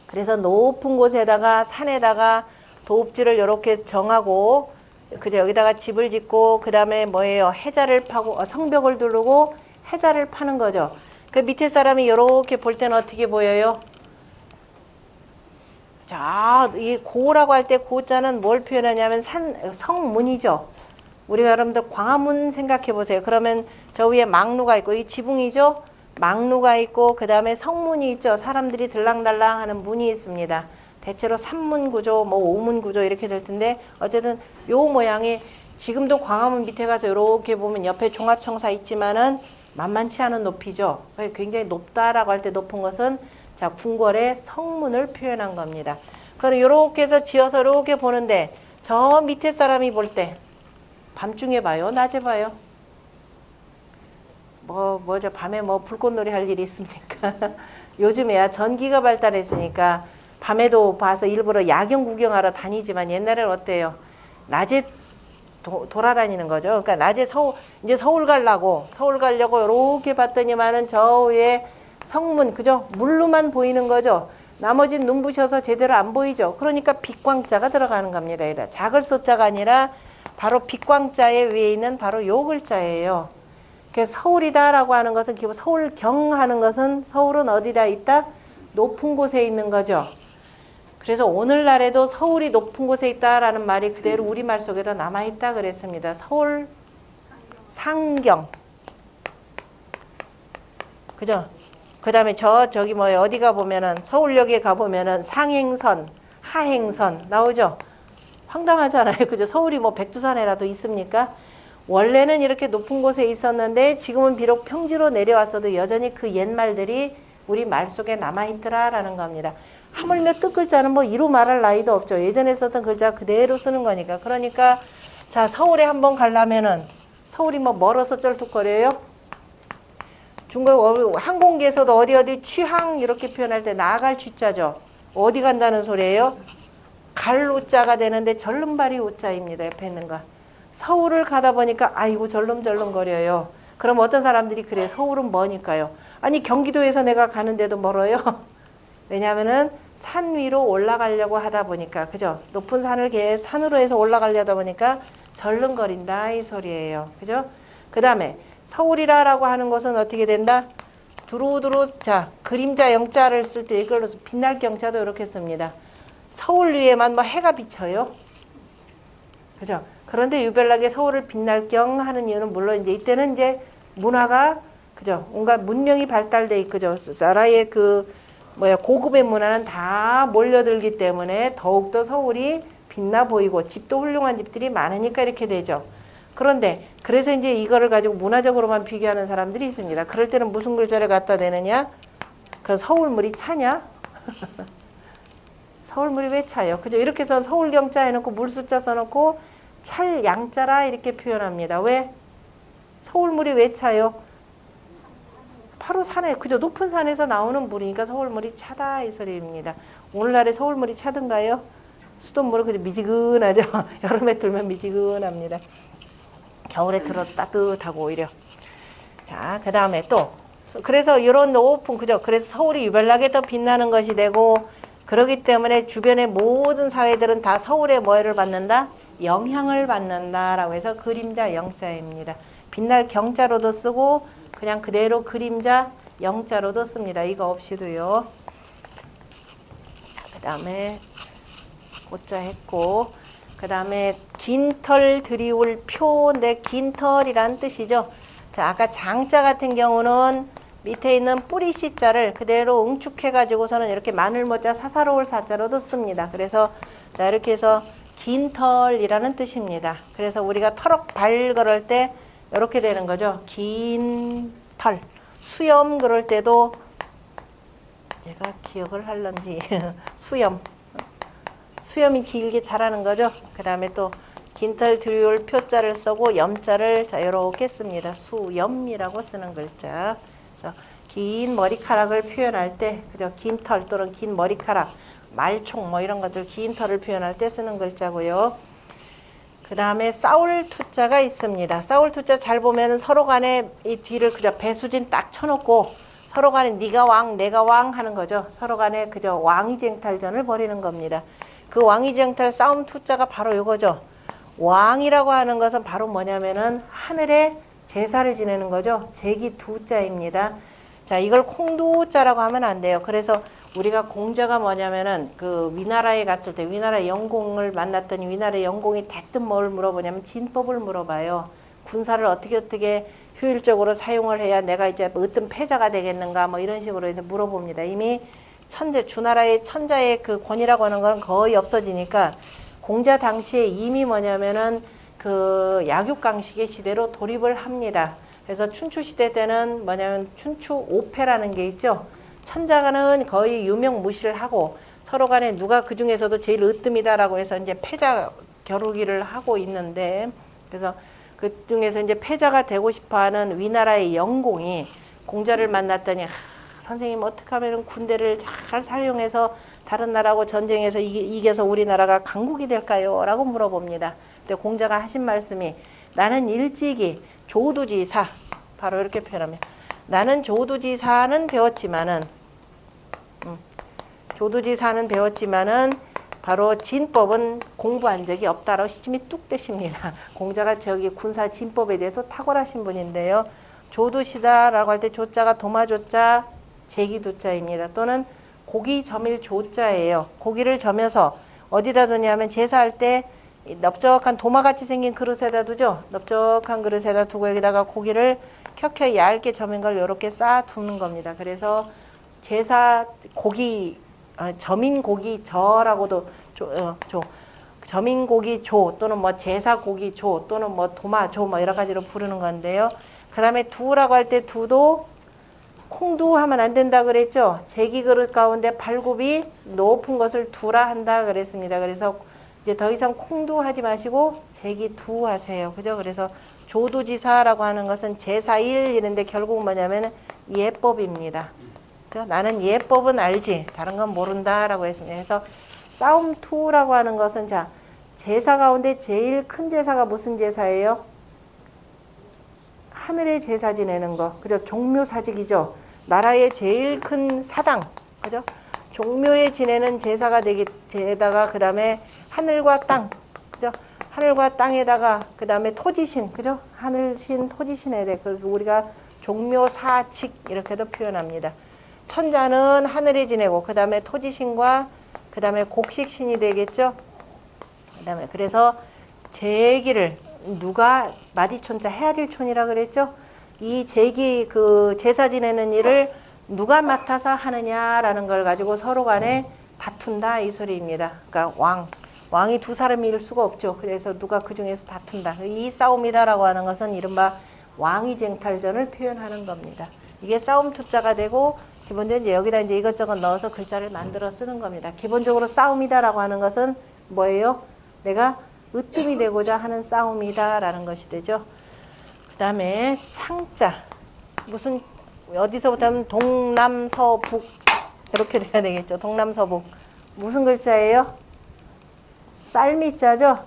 그래서 높은 곳에다가 산에다가 도읍지를 이렇게 정하고 그저 여기다가 집을 짓고 그 다음에 뭐예요? 해자를 파고 성벽을 두르고 해자를 파는 거죠. 그 밑에 사람이 이렇게 볼 때는 어떻게 보여요? 자, 이 고라고 할 때 고자는 뭘 표현하냐면 성문이죠. 우리가 여러분들 광화문 생각해 보세요. 그러면 저 위에 막루가 있고 이 지붕이죠. 막루가 있고 그 다음에 성문이 있죠. 사람들이 들랑달랑 하는 문이 있습니다. 대체로 3문 구조, 뭐 5문 구조 이렇게 될 텐데 어쨌든 요 모양이 지금도 광화문 밑에 가서 이렇게 보면 옆에 종합청사 있지만은 만만치 않은 높이죠. 굉장히 높다라고 할 때 높은 것은 자, 궁궐의 성문을 표현한 겁니다. 그럼 이렇게 해서 지어서 이렇게 보는데 저 밑에 사람이 볼 때 밤중에 봐요? 낮에 봐요? 뭐죠? 밤에 뭐 불꽃놀이 할 일이 있습니까? 요즘에야 전기가 발달했으니까 밤에도 봐서 일부러 야경 구경하러 다니지만 옛날에는 어때요? 낮에 돌아다니는 거죠. 그러니까 낮에 이제 서울 가려고 이렇게 봤더니만은 저 위에 성문, 그죠? 물로만 보이는 거죠. 나머지는 눈부셔서 제대로 안 보이죠. 그러니까 빛광자가 들어가는 겁니다. 작을 소자가 아니라 바로 빛광자의 위에 있는 바로 요 글자예요. 그래서 서울이다라고 하는 것은 기본 서울경 하는 것은 서울은 어디다 있다? 높은 곳에 있는 거죠. 그래서 오늘날에도 서울이 높은 곳에 있다라는 말이 그대로 우리말 속에도 남아있다 그랬습니다. 서울 상경. 그죠? 그 다음에 저기 어디가 보면은 서울역에 가보면은 상행선, 하행선 나오죠? 황당하잖아요. 그죠? 서울이 뭐 백두산에라도 있습니까? 원래는 이렇게 높은 곳에 있었는데 지금은 비록 평지로 내려왔어도 여전히 그 옛말들이 우리 말 속에 남아있더라라는 겁니다. 하물며 뜻글자는 뭐 이루 말할 나이도 없죠. 예전에 썼던 글자 그대로 쓰는 거니까. 그러니까 자, 서울에 한번 가려면은 서울이 뭐 멀어서 쩔뚝거려요? 중국 항공기에서도 어디 취항 이렇게 표현할 때 나갈 취자죠. 어디 간다는 소리예요? 갈 우자가 되는데 절름발이 우자입니다. 옆에 있는 거. 서울을 가다 보니까 아이고 절름절름거려요. 그럼 어떤 사람들이 그래 서울은 머니까요. 아니 경기도에서 내가 가는데도 멀어요. 왜냐하면은 산 위로 올라가려고 하다 보니까 그죠? 높은 산을 산으로 해서 올라가려다 보니까 절름거린다 이 소리예요. 그죠? 그 다음에 서울이라고 하는 것은 어떻게 된다? 두루두루 자 그림자 영자를 쓸 때 이걸로 빛날 경자도 이렇게 씁니다. 서울 위에만 뭐 해가 비쳐요. 그죠? 그런데 유별나게 서울을 빛날 경하는 이유는 물론 이제 이때는 이제 문화가 그죠? 온갖 문명이 발달돼 있고죠. 나라의 그 뭐야 고급의 문화는 다 몰려들기 때문에 더욱더 서울이 빛나 보이고 집도 훌륭한 집들이 많으니까 이렇게 되죠. 그런데 그래서 이제 이거를 가지고 문화적으로만 비교하는 사람들이 있습니다. 그럴 때는 무슨 글자를 갖다 대느냐? 그 서울물이 차냐? 서울물이 왜 차요? 그죠? 이렇게 해서 서울경자 해놓고 물숫자 써놓고 찰 양자라 이렇게 표현합니다. 왜? 서울물이 왜 차요? 바로 산에 그죠? 높은 산에서 나오는 물이니까 서울물이 차다 이 소리입니다. 오늘날에 서울물이 차든가요? 수돗물은 그죠? 미지근하죠. 여름에 들면 미지근합니다. 겨울에 들어도 따뜻하고 오히려. 자, 그 다음에 또 그래서 이런 높은 그죠? 그래서 서울이 유별나게 더 빛나는 것이 되고 그렇기 때문에 주변의 모든 사회들은 다 서울의 뭐를 받는다? 영향을 받는다라고 해서 그림자 영자입니다. 빛날 경자로도 쓰고 그냥 그대로 그림자 영자로도 씁니다. 이거 없이도요. 그 다음에 고자 했고 그 다음에 긴털 들이울 표인데 긴털이란 뜻이죠. 자, 아까 장자 같은 경우는 밑에 있는 뿌리 씨자를 그대로 응축해 가지고서는 이렇게 마늘모자 사사로울 사자로도 씁니다. 그래서 자, 이렇게 해서 긴털이라는 뜻입니다. 그래서 우리가 털럭 발 그럴 때 이렇게 되는 거죠. 긴 털. 수염 그럴 때도 제가 기억을 할런지 수염. 수염이 길게 자라는 거죠. 그 다음에 또 긴털 들이올 표자를 쓰고 염자를 자 이렇게 씁니다. 수염이라고 쓰는 글자. 그래서 긴 머리카락을 표현할 때 그죠? 긴 털 또는 긴 머리카락, 말총 뭐 이런 것들 긴 털을 표현할 때 쓰는 글자고요. 그 다음에 싸울 투자가 있습니다. 싸울 투자 잘 보면 서로 간에 이 뒤를 그저 배수진 딱 쳐놓고 서로 간에 네가 왕 내가 왕 하는 거죠. 서로 간에 그저 왕위쟁탈전을 벌이는 겁니다. 그 왕위쟁탈 싸움 투자가 바로 이거죠. 왕이라고 하는 것은 바로 뭐냐면은 하늘에 제사를 지내는 거죠. 제기 두자입니다. 자, 이걸 콩두자라고 하면 안 돼요. 그래서 우리가 공자가 뭐냐면은 그 위나라에 갔을 때 위나라 영공을 만났더니 위나라 영공이 대뜸 뭘 물어보냐면 진법을 물어봐요. 군사를 어떻게 효율적으로 사용을 해야 내가 이제 어떤 패자가 되겠는가 뭐 이런 식으로 해서 물어봅니다. 이미 천재 주나라의 천자의 그 권위라고 하는 건 거의 없어지니까 공자 당시에 이미 뭐냐면은 그 약육강식의 시대로 돌입을 합니다. 그래서 춘추 시대 때는 뭐냐면 춘추 오패라는 게 있죠. 천자는 거의 유명무실을 하고 서로 간에 누가 그 중에서도 제일 으뜸이다라고 해서 이제 패자 겨루기를 하고 있는데 그래서 그 중에서 이제 패자가 되고 싶어하는 위나라의 영공이 공자를 만났더니 선생님 어떻게 하면 군대를 잘 사용해서 다른 나라하고 전쟁에서 이겨서 우리나라가 강국이 될까요? 라고 물어봅니다. 근데 공자가 하신 말씀이 나는 일찍이 조두지사 바로 이렇게 표현합니다. 나는 조두지사는 배웠지만은 바로 진법은 공부한 적이 없다라고 시침이 뚝 떼십니다. 공자가 저기 군사 진법에 대해서 탁월하신 분인데요. 조두시다라고 할 때 조자가 도마조자 제기두자입니다. 또는 고기 점일 조자예요. 고기를 점여서 어디다 두냐면 제사할 때 넓적한 도마같이 생긴 그릇에다 두죠. 넓적한 그릇에다 두고 여기다가 고기를 켜켜 얇게 점인 걸 이렇게 쌓아 두는 겁니다. 그래서 제사 고기 점인 고기 저라고도 점인 고기 조 또는 뭐 제사 고기 조 또는 뭐 도마 조 뭐 여러 가지로 부르는 건데요. 그 다음에 두라고 할 때 두도 콩두 하면 안 된다 그랬죠. 제기 그릇 가운데 발굽이 높은 것을 두라 한다 그랬습니다. 그래서 이제 더 이상 콩두 하지 마시고 제기 두 하세요. 그죠? 그래서 조두지사라고 하는 것은 제사일 이런데 결국 뭐냐면 예법입니다. 나는 예법은 알지 다른 건 모른다라고 했습니다. 그래서 싸움투라고 하는 것은 자 제사 가운데 제일 큰 제사가 무슨 제사예요? 하늘에 제사 지내는 거. 그죠? 종묘사직이죠. 나라의 제일 큰 사당. 그죠? 종묘에 지내는 제사가 되다가 그 다음에 하늘과 땅. 그죠? 하늘과 땅에다가 그 다음에 토지신. 그죠? 하늘신 토지신에 대해 우리가 종묘사직 이렇게도 표현합니다. 천자는 하늘에 지내고 그 다음에 토지신과 그 다음에 곡식신이 되겠죠. 그 다음에 그래서 제기를 누가 마디촌자 헤아릴촌이라 그랬죠. 이 제기 그 제사 지내는 일을 누가 맡아서 하느냐라는 걸 가지고 서로 간에 다툰다 이 소리입니다. 그러니까 왕이 두 사람일 수가 없죠. 그래서 누가 그 중에서 다툰다. 이 싸움이다라고 하는 것은 이른바 왕위쟁탈전을 표현하는 겁니다. 이게 싸움 투자가 되고 기본적으로 이제 여기다 이제 이것저것 넣어서 글자를 만들어 쓰는 겁니다. 기본적으로 싸움이다라고 하는 것은 뭐예요? 내가 으뜸이 되고자 하는 싸움이다라는 것이 되죠. 그 다음에 창자. 무슨 어디서부터 하면 동남서북 이렇게 돼야 되겠죠. 동남서북. 무슨 글자예요? 쌀미자죠.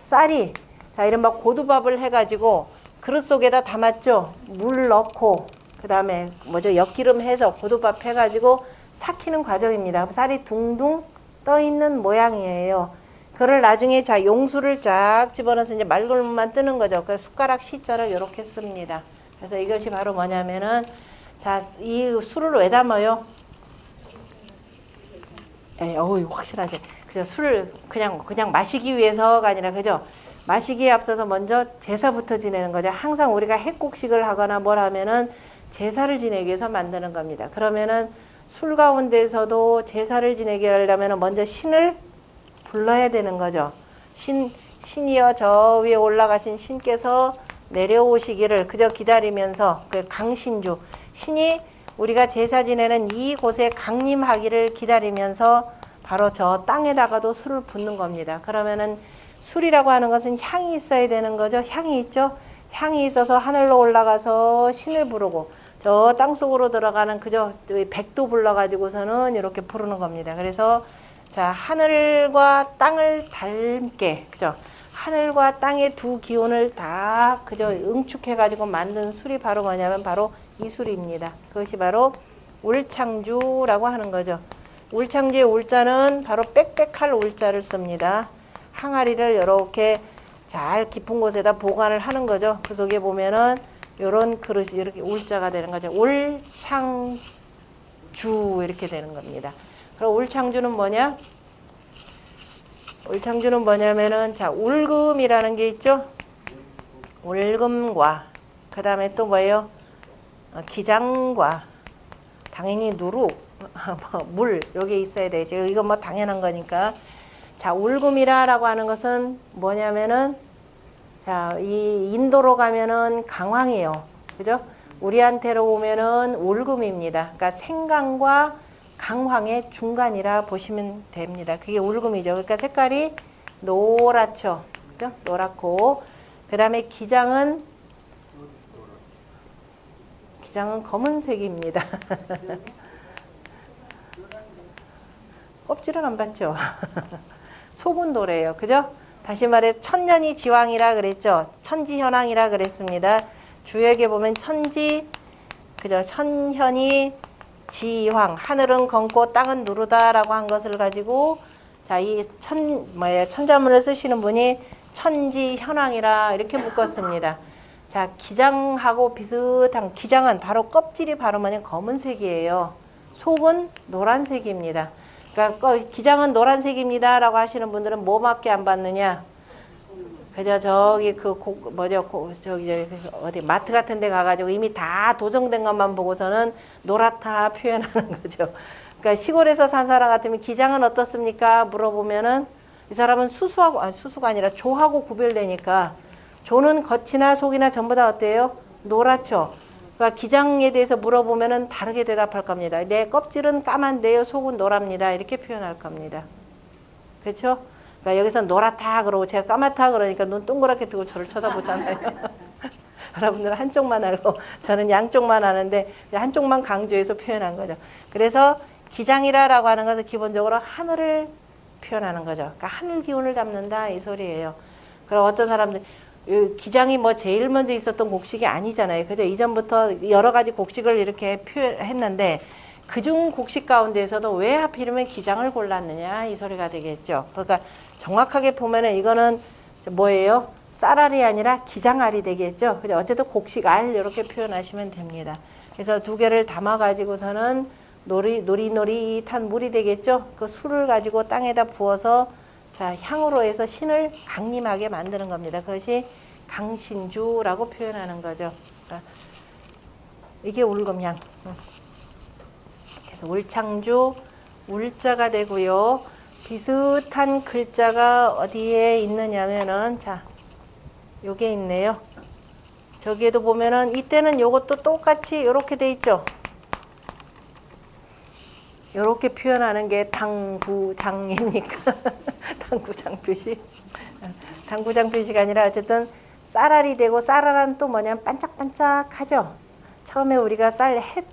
쌀이 자 이른바 고두밥을 해가지고 그릇 속에다 담았죠. 물 넣고 그 다음에 뭐죠? 엿기름 해서 고두밥 해가지고 삭히는 과정입니다. 쌀이 둥둥 떠 있는 모양이에요. 그걸 나중에 자 용수를 쫙 집어넣어서 이제 맑은 물만 뜨는 거죠. 그 숟가락 시자를 이렇게 씁니다. 그래서 이것이 바로 뭐냐면은 자 이 술을 왜 담아요? 어우 확실하지. 그죠? 술을 그냥 마시기 위해서가 아니라 그죠? 마시기에 앞서서 먼저 제사부터 지내는 거죠. 항상 우리가 핵곡식을 하거나 뭘 하면은 제사를 지내기 위해서 만드는 겁니다. 그러면은 술 가운데서도 제사를 지내게 하려면 먼저 신을 불러야 되는 거죠. 신이여 저 위에 올라가신 신께서 내려오시기를 그저 기다리면서 그 강신주 신이 우리가 제사 지내는 이곳에 강림하기를 기다리면서 바로 저 땅에다가도 술을 붓는 겁니다. 그러면은 술이라고 하는 것은 향이 있어야 되는 거죠. 향이 있죠. 향이 있어서 하늘로 올라가서 신을 부르고 저 땅속으로 들어가는 그저 백도 불러가지고서는 이렇게 부르는 겁니다. 그래서 자 하늘과 땅을 닮게 그죠. 하늘과 땅의 두 기운을 다 그저 응축해가지고 만든 술이 바로 뭐냐면 바로 이 술입니다. 그것이 바로 울창주라고 하는 거죠. 울창주의 울자는 바로 빽빽할 울자를 씁니다. 항아리를 이렇게 잘 깊은 곳에다 보관을 하는 거죠. 그 속에 보면은 이런 그릇이 이렇게 울자가 되는 거죠. 울창주 이렇게 되는 겁니다. 그럼 울창주는 뭐냐? 울창주는 뭐냐면은 자 울금이라는 게 있죠. 울금과 그 다음에 또 뭐예요? 기장과 당연히 누룩, 물 여기 있어야 되죠. 이건 뭐 당연한 거니까. 자 울금이라고 하는 것은 뭐냐면은 자 이 인도로 가면은 강황이에요. 그죠? 우리한테로 오면은 울금입니다. 그러니까 생강과 강황의 중간이라 보시면 됩니다. 그게 울금이죠. 그러니까 색깔이 노랗죠. 그죠? 노랗고 그 다음에 기장은 검은색입니다. 껍질은 안 봤죠. 속은 노래요. 그죠? 다시 말해 천년이 지왕이라 그랬죠. 천지현황이라 그랬습니다. 주역에 보면 천지 그죠? 천현이 지황 하늘은 검고 땅은 누르다라고 한 것을 가지고 자 이 천자문을 쓰시는 분이 천지현황이라 이렇게 묶었습니다. 자 기장하고 비슷한 기장은 바로 껍질이 바로 뭐냐 검은색이에요. 속은 노란색입니다. 그러니까 기장은 노란색입니다라고 하시는 분들은 뭐밖에 안 받느냐? 그죠? 저기 저기 어디 마트 같은 데 가가지고 이미 다 도정된 것만 보고서는 노랗다 표현하는 거죠. 그러니까 시골에서 산 사람 같으면 기장은 어떻습니까? 물어보면은 이 사람은 수수가 아니라 조하고 구별되니까 조는 겉이나 속이나 전부 다 어때요? 노랗죠. 그러니까 기장에 대해서 물어보면은 다르게 대답할 겁니다. 내 껍질은 까만데요, 속은 노랍니다. 이렇게 표현할 겁니다. 그렇죠? 그러니까 여기서 노랗다 그러고 제가 까맣다 그러니까 눈 동그랗게 뜨고 저를 쳐다보잖아요. 여러분들은 한쪽만 알고 저는 양쪽만 아는데 한쪽만 강조해서 표현한 거죠. 그래서 기장이라고 하는 것은 기본적으로 하늘을 표현하는 거죠. 그러니까 하늘 기운을 담는다 이 소리예요. 그럼 어떤 사람들 기장이 뭐 제일 먼저 있었던 곡식이 아니잖아요. 그죠? 이전부터 여러 가지 곡식을 이렇게 표현했는데 그중 곡식 가운데에서도 왜 하필이면 기장을 골랐느냐 이 소리가 되겠죠. 그러니까 정확하게 보면은 이거는 뭐예요? 쌀알이 아니라 기장알이 되겠죠. 그죠? 어쨌든 곡식알 이렇게 표현하시면 됩니다. 그래서 두 개를 담아 가지고서는 노릿노릿한 물이 되겠죠. 그 술을 가지고 땅에다 부어서 자, 향으로 해서 신을 강림하게 만드는 겁니다. 그것이 강신주라고 표현하는 거죠. 이게 울금향. 그래서 울창주, 울자가 되고요. 비슷한 글자가 어디에 있느냐면은, 자, 요게 있네요. 저기에도 보면은, 이때는 요것도 똑같이 요렇게 돼 있죠. 요렇게 표현하는 게 당구장입니까? 당구장 표시. 당구장 표시가 아니라 어쨌든 쌀알이 되고, 쌀알은 또 뭐냐면 반짝반짝하죠. 처음에 우리가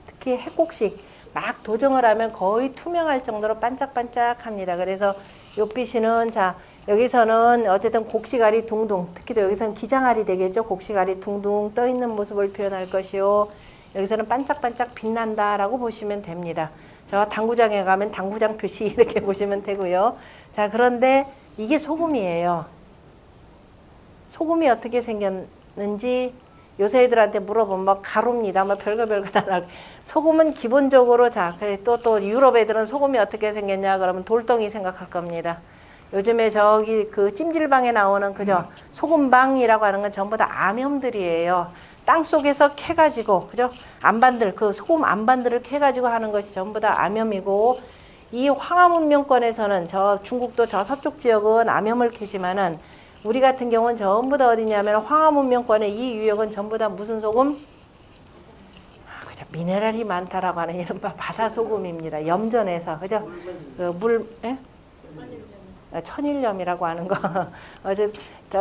특히 핵곡식 막 도정을 하면 거의 투명할 정도로 반짝반짝합니다. 그래서 요 빛이는 자, 여기서는 어쨌든 곡식알이 둥둥, 특히 또 여기서는 기장알이 되겠죠. 곡식알이 둥둥 떠 있는 모습을 표현할 것이요. 여기서는 반짝반짝 빛난다라고 보시면 됩니다. 저 당구장에 가면 당구장 표시 이렇게 보시면 되고요. 자, 그런데 이게 소금이에요. 소금이 어떻게 생겼는지 요새 애들한테 물어보면 뭐 가루입니다. 뭐 별거 다 소금은 기본적으로 자, 또 유럽 애들은 소금이 어떻게 생겼냐 그러면 돌덩이 생각할 겁니다. 요즘에 저기 그 찜질방에 나오는 그죠? 소금방이라고 하는 건 전부 다 암염들이에요. 땅 속에서 캐가지고 그죠? 암반들 그 소금 암반들을 캐가지고 하는 것이 전부 다 암염이고 이 황하문명권에서는 저 중국도 저 서쪽 지역은 암염을 캐지만은 우리 같은 경우는 전부 다 어디냐면 황하문명권의 이 유역은 전부 다 무슨 소금? 그죠? 미네랄이 많다라고 하는 이른바 바다소금입니다. 염전에서 그죠? 그 예? 천일염이라고 하는 거. 어제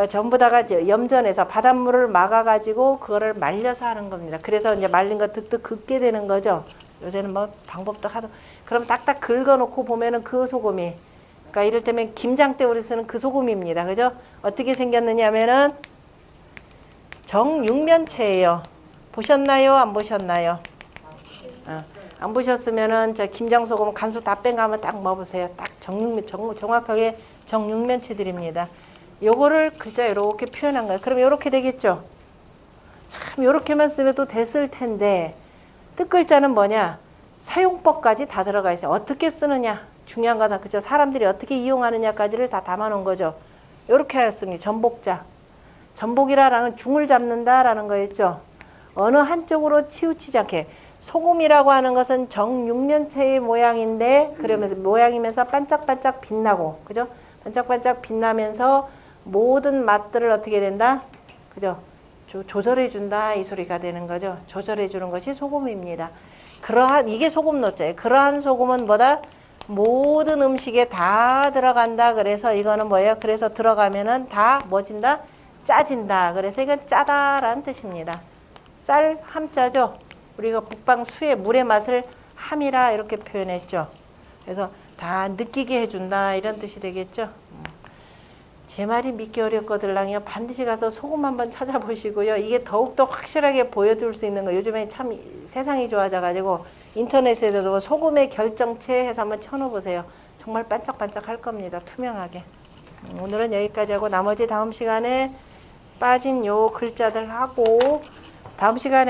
전부 다가 염전에서 바닷물을 막아가지고 그거를 말려서 하는 겁니다. 그래서 이제 말린 거 득득 긋게 되는 거죠. 요새는 뭐 방법도 하도. 그럼 딱딱 긁어놓고 보면은 그 소금이. 그러니까 이를테면 김장 때 우리 쓰는 그 소금입니다. 그죠? 어떻게 생겼느냐면은 정육면체예요. 보셨나요? 안 보셨나요? 안 보셨으면은 저 김장소금 간수 다 뺀가면 딱 먹어보세요. 딱 정확하게 정육면체들입니다. 요거를 글자 이렇게 표현한 거예요. 그럼 이렇게 되겠죠? 참 요렇게만 쓰면 또 됐을 텐데 뜻글자는 뭐냐? 사용법까지 다 들어가 있어요. 어떻게 쓰느냐? 중요한 거다. 그죠? 사람들이 어떻게 이용하느냐까지를 다 담아놓은 거죠. 요렇게 하였습니다. 전복자. 전복이라는 중을 잡는다라는 거였죠. 어느 한쪽으로 치우치지 않게. 소금이라고 하는 것은 정육면체의 모양인데 그러면서 모양이면서 반짝반짝 빛나고 그죠? 반짝반짝 빛나면서 모든 맛들을 어떻게 된다? 그죠? 조절해 준다 이 소리가 되는 거죠. 조절해 주는 것이 소금입니다. 이게 소금 노자예요. 그러한 소금은 뭐다? 모든 음식에 다 들어간다. 그래서 이거는 뭐예요? 그래서 들어가면은 다 뭐진다? 짜진다. 그래서 이건 짜다라는 뜻입니다. 짤 함자죠. 우리가 북방수의 물의 맛을 함이라 이렇게 표현했죠. 그래서 다 느끼게 해준다 이런 뜻이 되겠죠. 제 말이 믿기 어렵거들랑요. 반드시 가서 소금 한번 찾아보시고요. 이게 더욱더 확실하게 보여줄 수 있는 거. 요즘에 참 세상이 좋아져가지고 인터넷에도 소금의 결정체 해서 한번 쳐놓으세요. 정말 반짝반짝 할 겁니다. 투명하게. 오늘은 여기까지 하고 나머지 다음 시간에 빠진 요 글자들 하고 다음 시간에